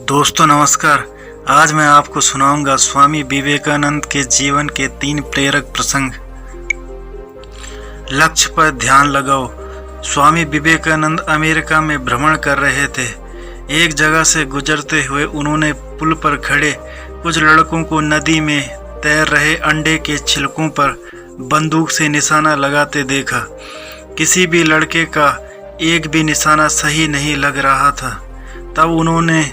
दोस्तों नमस्कार। आज मैं आपको सुनाऊंगा स्वामी विवेकानंद के जीवन के 3 प्रेरक प्रसंग। लक्ष्य पर ध्यान लगाओ। स्वामी विवेकानंद अमेरिका में भ्रमण कर रहे थे। एक जगह से गुजरते हुए उन्होंने पुल पर खड़े कुछ लड़कों को नदी में तैर रहे अंडे के छिलकों पर बंदूक से निशाना लगाते देखा। किसी भी लड़के का एक भी निशाना सही नहीं लग रहा था। तब उन्होंने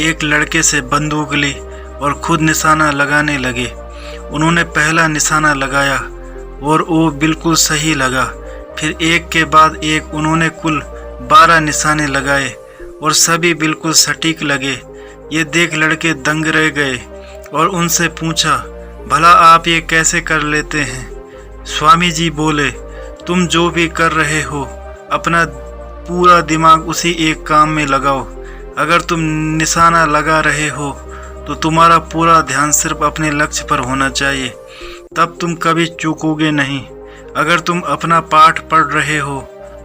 एक लड़के से बंदूक ली और खुद निशाना लगाने लगे। उन्होंने पहला निशाना लगाया और वो बिल्कुल सही लगा। फिर एक के बाद एक उन्होंने कुल 12 निशाने लगाए और सभी बिल्कुल सटीक लगे। ये देख लड़के दंग रह गए और उनसे पूछा, भला आप ये कैसे कर लेते हैं? स्वामी जी बोले, तुम जो भी कर रहे हो अपना पूरा दिमाग उसी एक काम में लगाओ। अगर तुम निशाना लगा रहे हो तो तुम्हारा पूरा ध्यान सिर्फ अपने लक्ष्य पर होना चाहिए, तब तुम कभी चूकोगे नहीं। अगर तुम अपना पाठ पढ़ रहे हो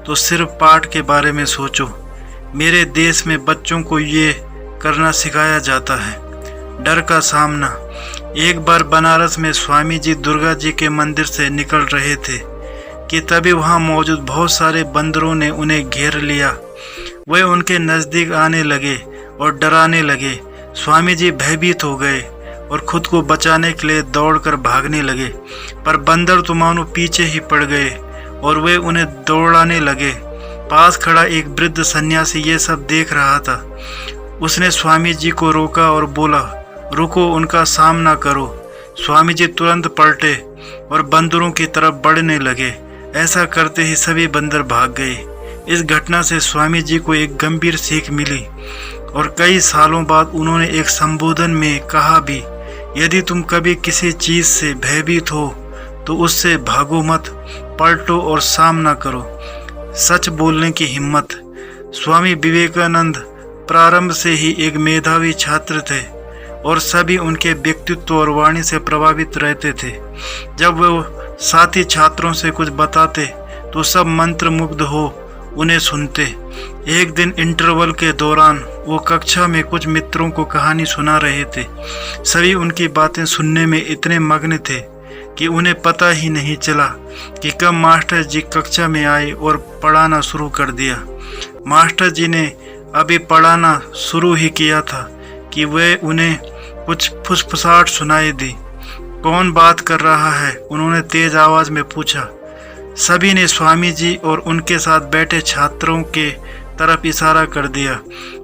तो सिर्फ पाठ के बारे में सोचो। मेरे देश में बच्चों को ये करना सिखाया जाता है, डर का सामना। एक बार बनारस में स्वामी जी दुर्गा जी के मंदिर से निकल रहे थे कि तभी वहाँ मौजूद बहुत सारे बंदरों ने उन्हें घेर लिया। वे उनके नज़दीक आने लगे और डराने लगे। स्वामी जी भयभीत हो गए और खुद को बचाने के लिए दौड़कर भागने लगे, पर बंदर तो मानो पीछे ही पड़ गए और वे उन्हें दौड़ाने लगे। पास खड़ा एक वृद्ध सन्यासी ये सब देख रहा था। उसने स्वामी जी को रोका और बोला, रुको, उनका सामना करो। स्वामी जी तुरंत पलटे और बंदरों की तरफ बढ़ने लगे। ऐसा करते ही सभी बंदर भाग गए। इस घटना से स्वामी जी को एक गंभीर सीख मिली और कई सालों बाद उन्होंने एक संबोधन में कहा भी, यदि तुम कभी किसी चीज से भयभीत हो तो उससे भागो मत, पलटो और सामना करो। सच बोलने की हिम्मत। स्वामी विवेकानंद प्रारंभ से ही एक मेधावी छात्र थे और सभी उनके व्यक्तित्व और वाणी से प्रभावित रहते थे। जब वो साथी छात्रों से कुछ बताते तो सब मंत्र मुग्ध हो उन्हें सुनते। एक दिन इंटरवल के दौरान वो कक्षा में कुछ मित्रों को कहानी सुना रहे थे। सभी उनकी बातें सुनने में इतने मग्न थे कि उन्हें पता ही नहीं चला कि कब मास्टर जी कक्षा में आए और पढ़ाना शुरू कर दिया। मास्टर जी ने अभी पढ़ाना शुरू ही किया था कि वे उन्हें कुछ फुसफुसाहट सुनाई दी। कौन बात कर रहा है? उन्होंने तेज आवाज में पूछा। सभी ने स्वामी जी और उनके साथ बैठे छात्रों के तरफ इशारा कर दिया।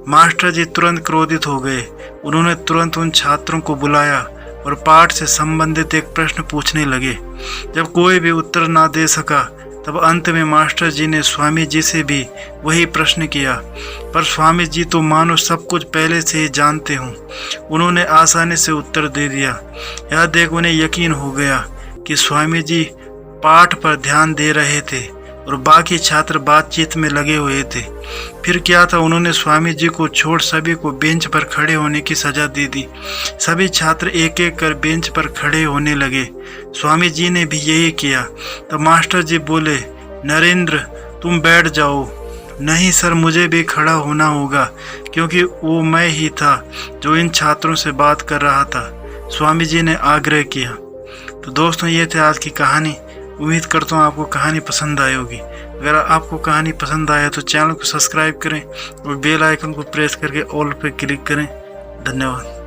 मास्टर जी तुरंत क्रोधित हो गए। उन्होंने तुरंत उन छात्रों को बुलाया और पाठ से संबंधित एक प्रश्न पूछने लगे। जब कोई भी उत्तर ना दे सका तब अंत में मास्टर जी ने स्वामी जी से भी वही प्रश्न किया, पर स्वामी जी तो मानो सब कुछ पहले से ही जानते हों। उन्होंने आसानी से उत्तर दे दिया। यह देख उन्हें यकीन हो गया कि स्वामी जी पाठ पर ध्यान दे रहे थे और बाकी छात्र बातचीत में लगे हुए थे। फिर क्या था, उन्होंने स्वामी जी को छोड़ सभी को बेंच पर खड़े होने की सजा दे दी। सभी छात्र एक एक कर बेंच पर खड़े होने लगे। स्वामी जी ने भी यही किया। तब मास्टर जी बोले, नरेंद्र तुम बैठ जाओ। नहीं सर, मुझे भी खड़ा होना होगा क्योंकि वो मैं ही था जो इन छात्रों से बात कर रहा था, स्वामी जी ने आग्रह किया। तो दोस्तों, ये थे आज की कहानी। उम्मीद करता हूँ आपको कहानी पसंद आई होगी। अगर आपको कहानी पसंद आया तो चैनल को सब्सक्राइब करें और बेल आइकन को प्रेस करके ऑल पे क्लिक करें। धन्यवाद।